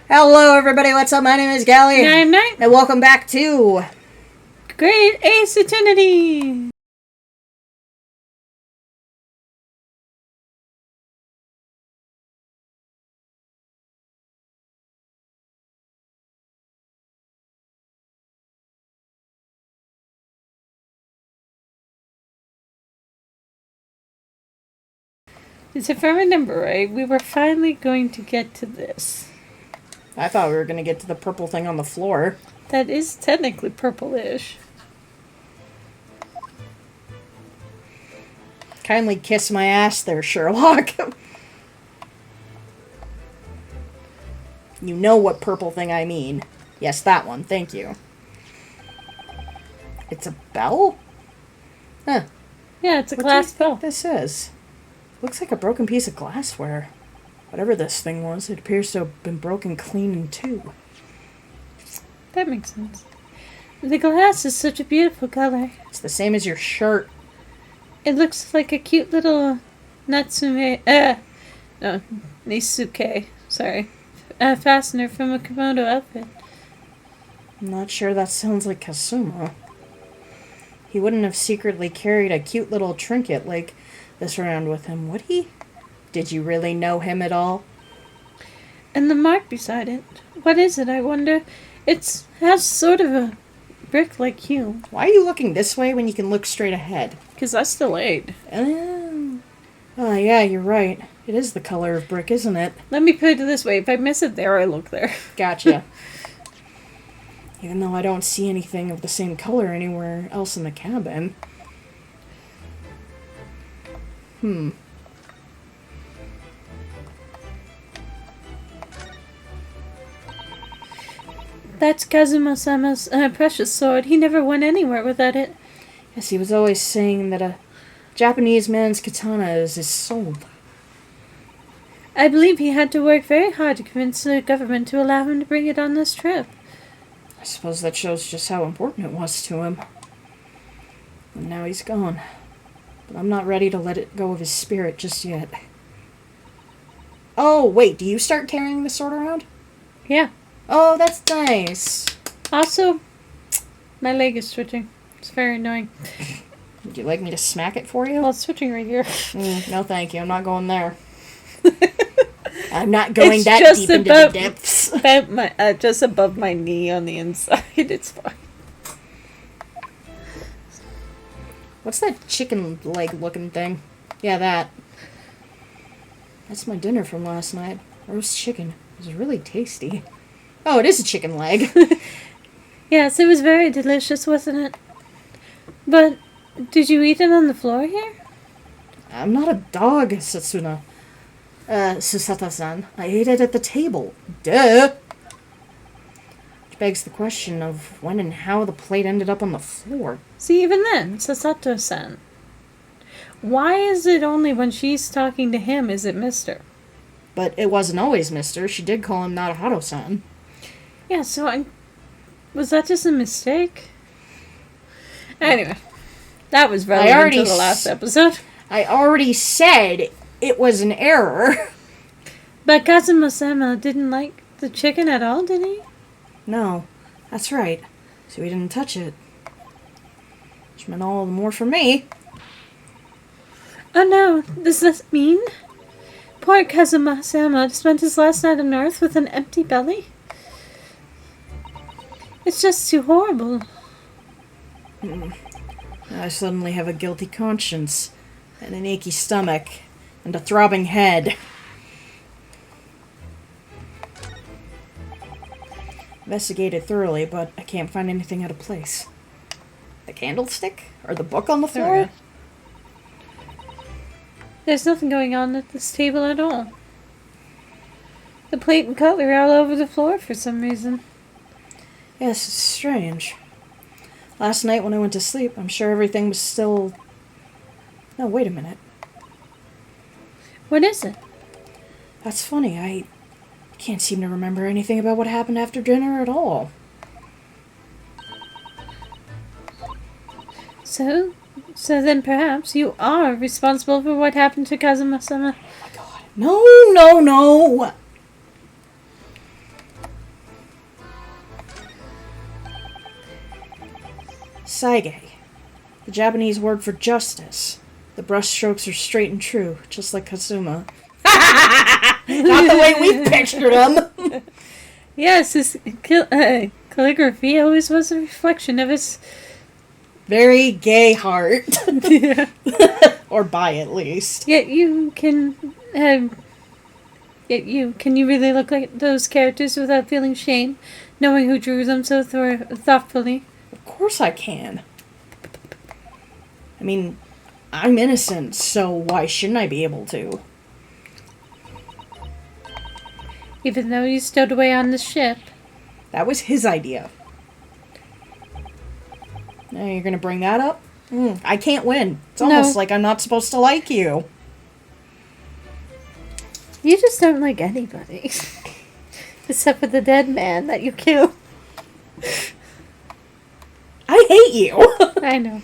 Hello, everybody. What's up? My name is Gallie. And I'm Night. And welcome back to Great Ace Attorney. If I remember right, we were finally going to get to this. I thought we were going to get to the purple thing on the floor. That is technically purplish. Kindly kiss my ass there, Sherlock. You know what purple thing I mean. Yes, that one. Thank you. It's a bell? Huh. Yeah, it's a What glass do you bell. think this is? Looks like a broken piece of glassware. Whatever this thing was, it appears to have been broken clean in two. That makes sense. The glass is such a beautiful color. It's the same as your shirt. It looks like a cute little Natsume, Nisuke, sorry, fastener from a kimono outfit. I'm not sure that sounds like Kazuma. He wouldn't have secretly carried a cute little trinket like this around with him, would he? Did you really know him at all? And the mark beside it, what is it, I wonder? It has sort of a brick-like hue. Why are you looking this way when you can look straight ahead? Because I still ate. Oh, yeah, you're right. It is the color of brick, isn't it? Let me put it this way, if I miss it there, I look there. Gotcha. Even though I don't see anything of the same color anywhere else in the cabin. That's Kazuma-sama's precious sword. He never went anywhere without it. Yes, he was always saying that a Japanese man's katana is his soul. I believe he had to work very hard to convince the government to allow him to bring it on this trip. I suppose that shows just how important it was to him. And now he's gone. But I'm not ready to let it go of his spirit just yet. Oh, wait, do you start carrying the sword around? Yeah. Oh, that's nice. Also, my leg is twitching. It's very annoying. Would you like me to smack it for you? Well, it's twitching right here. No, thank you. I'm not going there. I'm not going It's that just deep into about- the depths. About my, just above my knee on the inside. It's fine. What's that chicken leg looking thing? Yeah, that. That's my dinner from last night. Roast chicken. It was really tasty. Oh, it is a chicken leg. Yes, it was very delicious, wasn't it? But, did you eat it on the floor here? I'm not a dog, Satsuna. Susata-san. I ate it at the table. Duh! Which begs the question of when and how the plate ended up on the floor. See, even then, Sasato-san. Why is it only when she's talking to him is it Mr.? But it wasn't always Mister. She did call him Naruhito-san. Yeah, so was that just a mistake? Anyway, that was relevant to the last episode. I already said it was an error. But Kazuma-sama didn't like the chicken at all, did he? No, that's right. So he didn't touch it. Which meant all the more for me. Oh no, does this mean? Poor Kazuma-sama spent his last night on Earth with an empty belly? It's just too horrible. I suddenly have a guilty conscience, and an achy stomach, and a throbbing head. Investigated thoroughly, but I can't find anything out of place. The candlestick? Or the book on the floor? There's nothing going on at this table at all. The plate and cutlery are all over the floor for some reason. Yes, it's strange. Last night when I went to sleep, I'm sure everything was still... No, wait a minute. What is it? That's funny, I can't seem to remember anything about what happened after dinner at all. So then perhaps you are responsible for what happened to Kazuma-sama. Oh my god. No! Saige. The Japanese word for justice. The brushstrokes are straight and true, just like Kazuma. Not the way we pictured him! Yes, his calligraphy always was a reflection of his... very gay heart. Yeah. Or bi, at least. Yet you can... Can you really look like those characters without feeling shame, knowing who drew them so thoughtfully? Of course I can. I mean, I'm innocent, so why shouldn't I be able to? Even though you stowed away on the ship. That was his idea. Now you're gonna bring that up? I can't win. It's almost like I'm not supposed to like you. You just don't like anybody. Except for the dead man that you killed. I hate you! I know.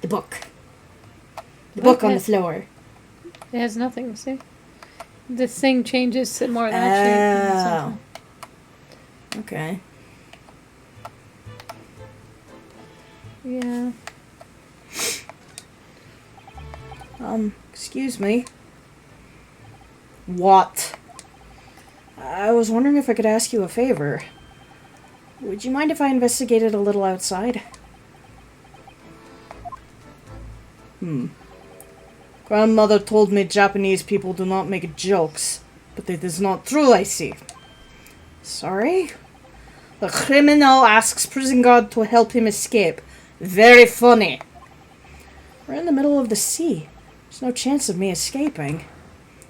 The book. The book on the floor. It has nothing to say. This thing changes to more of that shape. Okay. Yeah. Excuse me. What? I was wondering if I could ask you a favor. Would you mind if I investigated a little outside? Grandmother told me Japanese people do not make jokes, but it is not true, I see. Sorry? The criminal asks prison guard to help him escape. Very funny. We're in the middle of the sea. There's no chance of me escaping.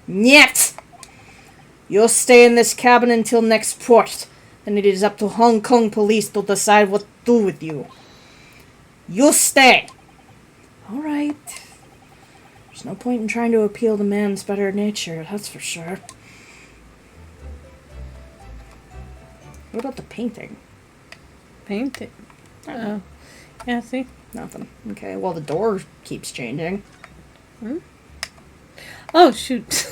Niet! You'll stay in this cabin until next port, and it is up to Hong Kong police to decide what to do with you. You stay! Alright. There's no point in trying to appeal to man's better nature, that's for sure. What about the painting? Painting? Oh. Yeah, see? Nothing. Okay, well the door keeps changing. Oh, shoot.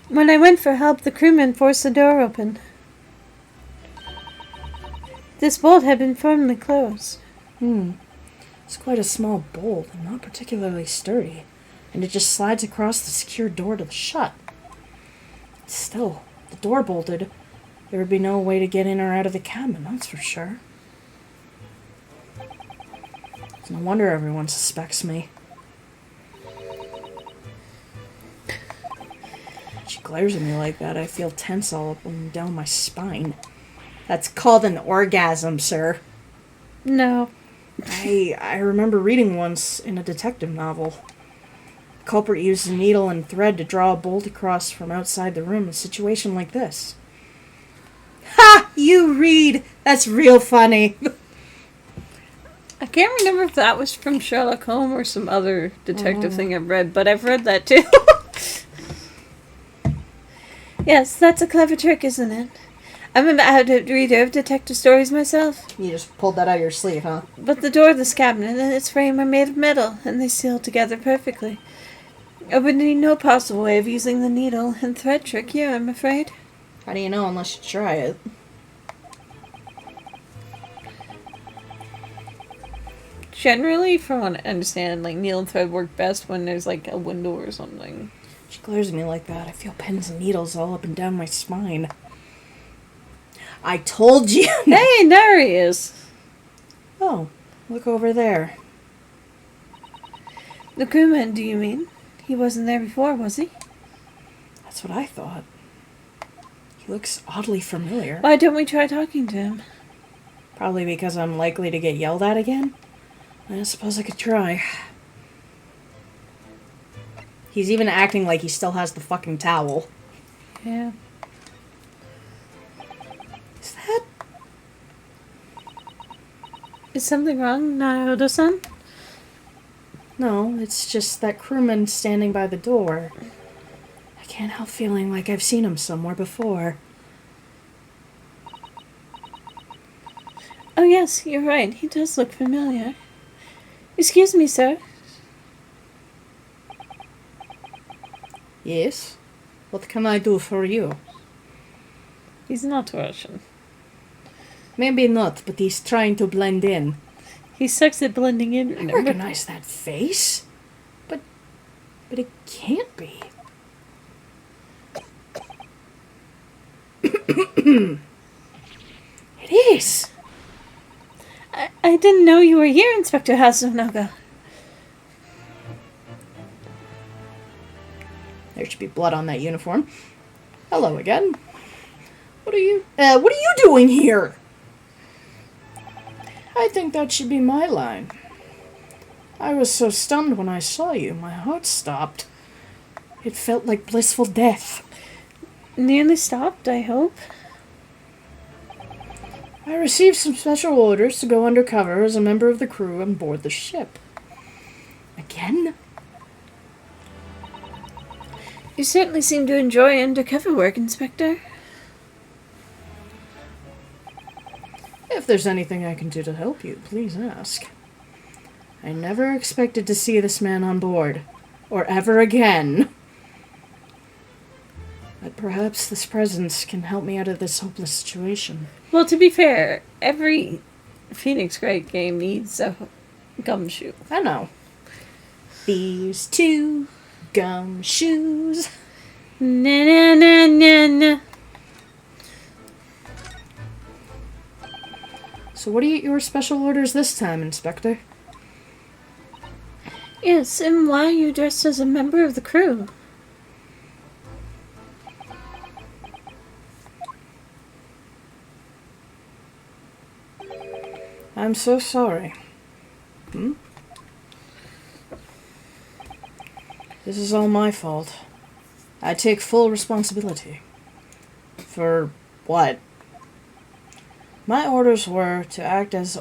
When I went for help, the crewman forced the door open. This bolt had been firmly closed. It's quite a small bolt and not particularly sturdy, and it just slides across the secure door to the shut. Still, the door bolted. There would be no way to get in or out of the cabin, that's for sure. It's no wonder everyone suspects me. She glares at me like that, I feel tense all up and down my spine. That's called an orgasm, sir. No. I remember reading once in a detective novel. The culprit used a needle and thread to draw a bolt across from outside the room in a situation like this. Ha! You read! That's real funny. I can't remember if that was from Sherlock Holmes or some other detective thing I've read, but I've read that too. Yes, that's a clever trick, isn't it? I'm an avid reader of detective stories myself. You just pulled that out of your sleeve, huh? But the door of this cabinet and its frame are made of metal, and they seal together perfectly. I would need no possible way of using the needle and thread trick here, I'm afraid. How do you know unless you try it? Generally, from what I understand, like, needle and thread work best when there's, like, a window or something. She glares at me like that. I feel pins and needles all up and down my spine. I told you! Hey, there he is! Oh, look over there. The crewman, do you mean? He wasn't there before, was he? That's what I thought. He looks oddly familiar. Why don't we try talking to him? Probably because I'm likely to get yelled at again. I suppose I could try. He's even acting like he still has the fucking towel. Yeah. Is that... Is something wrong, Naruto-san? No, it's just that crewman standing by the door. I can't help feeling like I've seen him somewhere before. Oh yes, you're right. He does look familiar. Excuse me, sir. Yes? What can I do for you? He's not Russian. Maybe not, but he's trying to blend in. He sucks at blending in, I remember? recognize that face. But it can't be. It is. I didn't know you were here, Inspector Hazunaga. There should be blood on that uniform. Hello again. What are you doing here? I think that should be my line. I was so stunned when I saw you, my heart stopped. It felt like blissful death. Nearly stopped, I hope. I received some special orders to go undercover as a member of the crew on board the ship. Again? You certainly seem to enjoy undercover work, Inspector. If there's anything I can do to help you, please ask. I never expected to see this man on board, or ever again. But perhaps this presence can help me out of this hopeless situation. Well, to be fair, every Phoenix Wright game needs a gumshoe. I know. These two gumshoes. Na na na na na. So what are your special orders this time, Inspector? Yes, and why are you dressed as a member of the crew? I'm so sorry. This is all my fault. I take full responsibility. For what? My orders were to act as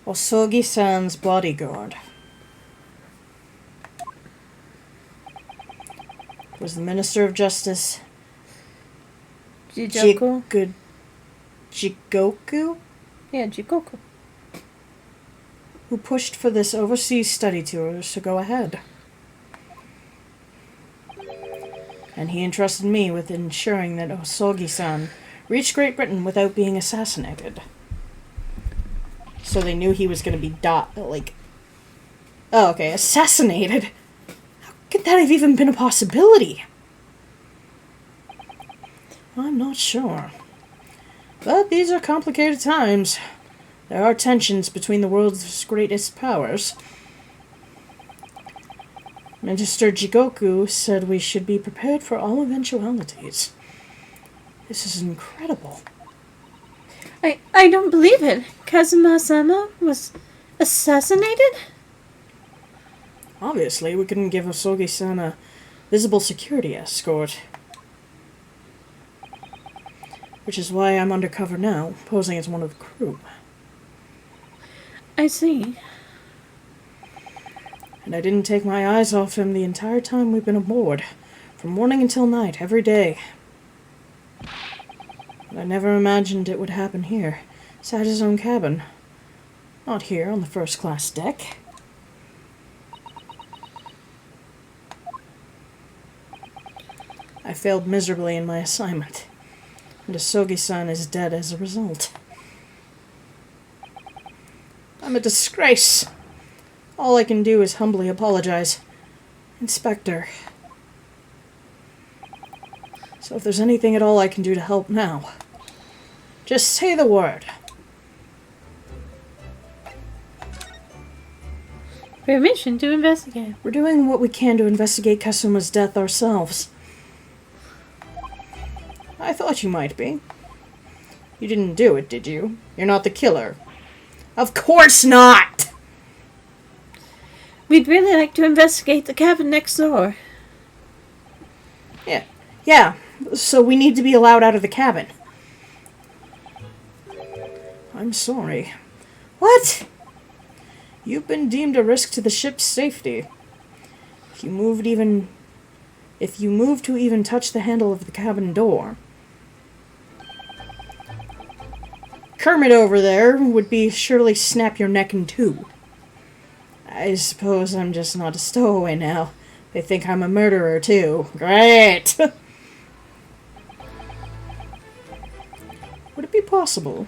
Osogi-san's bodyguard. It was the Minister of Justice, Jigoku? Jigoku, Yeah, Jigoku. who pushed for this overseas study tour to go ahead. And he entrusted me with ensuring that Osogi-san reached Great Britain without being assassinated. So they knew he was going to be assassinated? How could that have even been a possibility? I'm not sure. But these are complicated times. There are tensions between the world's greatest powers. Minister Jigoku said we should be prepared for all eventualities. This is incredible. I don't believe it. Kazuma-sama was assassinated? Obviously, we couldn't give Osogi-san a visible security escort. Which is why I'm undercover now, posing as one of the crew. I see. And I didn't take my eyes off him the entire time we've been aboard. From morning until night, every day. But I never imagined it would happen here, inside his own cabin. Not here, on the first-class deck. I failed miserably in my assignment. And Osogi-san is dead as a result. I'm a disgrace. All I can do is humbly apologize. Inspector. So if there's anything at all I can do to help now, just say the word. Permission to investigate. We're doing what we can to investigate Kasuma's death ourselves. I thought you might be. You didn't do it, did you? You're not the killer. Of course not! We'd really like to investigate the cabin next door. Yeah, so we need to be allowed out of the cabin. I'm sorry. What? You've been deemed a risk to the ship's safety. If you move to even touch the handle of the cabin door, Kermit over there would be surely snap your neck in two. I suppose I'm just not a stowaway now. They think I'm a murderer too. Great! Would it be possible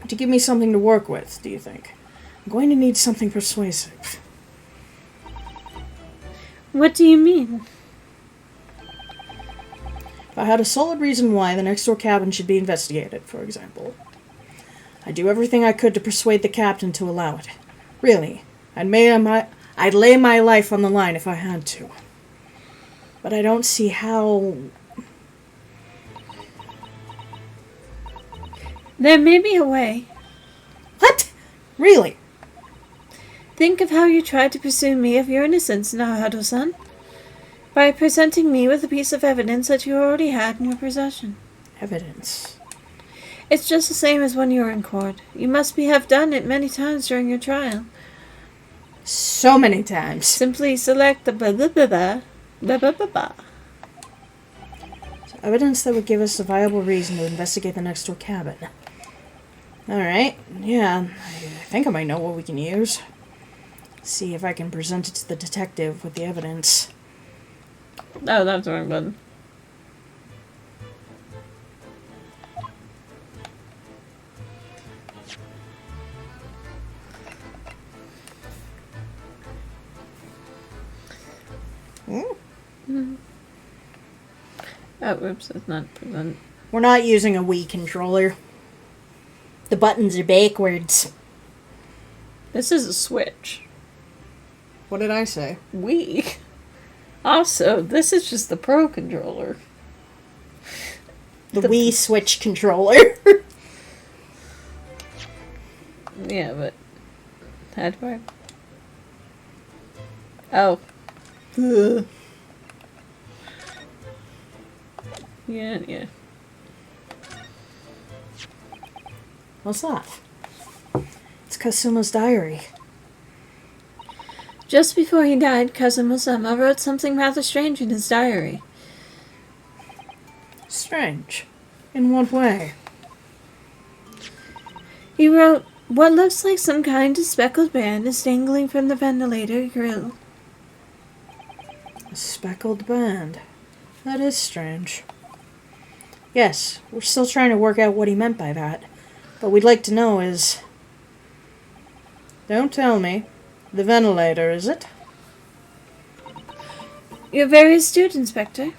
to give me something to work with, do you think? I'm going to need something persuasive. What do you mean? If I had a solid reason why the next door cabin should be investigated, for example, I'd do everything I could to persuade the captain to allow it. Really, I'd lay my life on the line if I had to. But I don't see how... There may be a way. What? Really? Think of how you tried to persuade me of your innocence, Naruto-san. By presenting me with a piece of evidence that you already had in your possession. Evidence? It's just the same as when you were in court. You must have done it many times during your trial. So many times. Simply select the blah blah blah blah blah blah blah blah. So evidence that would give us a viable reason to investigate the next door cabin. Alright, yeah, I think I might know what we can use. See if I can present it to the detective with the evidence. Oh, that's the wrong button. Oh, whoops, that's not present. We're not using a Wii controller. The buttons are backwards. This is a Switch. What did I say? Wii. Also, this is just the Pro controller. The Wii Switch controller. Yeah, but... How do I... Oh. Ugh. Yeah. What's that? It's Kasuma's diary. Just before he died, Kazuma-sama wrote something rather strange in his diary. Strange. In what way? He wrote, "What looks like some kind of speckled band is dangling from the ventilator grill." A speckled band. That is strange. Yes, we're still trying to work out what he meant by that. But we'd like to know is... Don't tell me. The ventilator, is it? You're very astute, Inspector.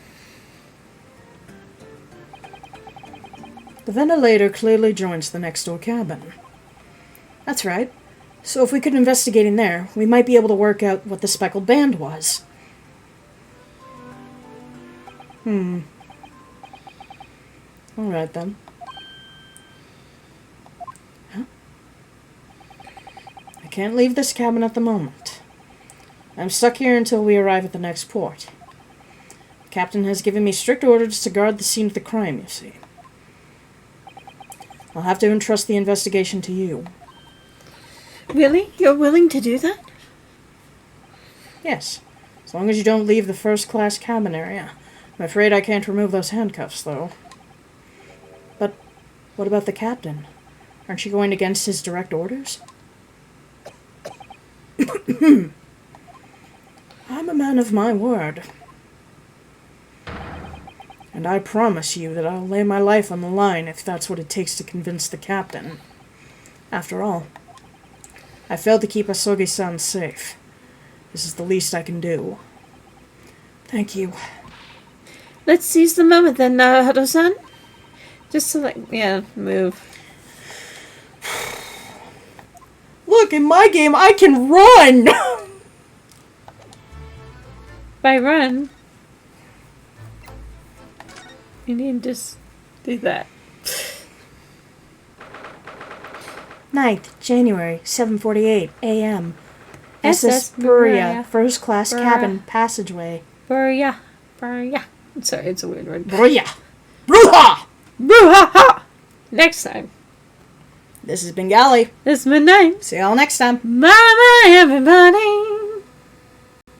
The ventilator clearly joins the next door cabin. That's right. So if we could investigate in there, we might be able to work out what the speckled band was. Alright then. Huh? I can't leave this cabin at the moment. I'm stuck here until we arrive at the next port. The captain has given me strict orders to guard the scene of the crime, you see. I'll have to entrust the investigation to you. Really? You're willing to do that? Yes, as long as you don't leave the first-class cabin area. I'm afraid I can't remove those handcuffs, though. But what about the captain? Aren't you going against his direct orders? I'm a man of my word. And I promise you that I'll lay my life on the line if that's what it takes to convince the captain. After all, I failed to keep Asogi-san safe. This is the least I can do. Thank you. Let's seize the moment then, Naruto-san. Just select... Yeah, move. Look, in my game, I can run! By run, you need to just do that. 9th January, 7:48 a.m. SS Buria, first class Buria. cabin passageway. Burya. I'm sorry, it's a weird word. Buria! Bruha! Boo-ha-ha! Next time. This has been Gally. This is my name. See y'all next time. Bye-bye, everybody.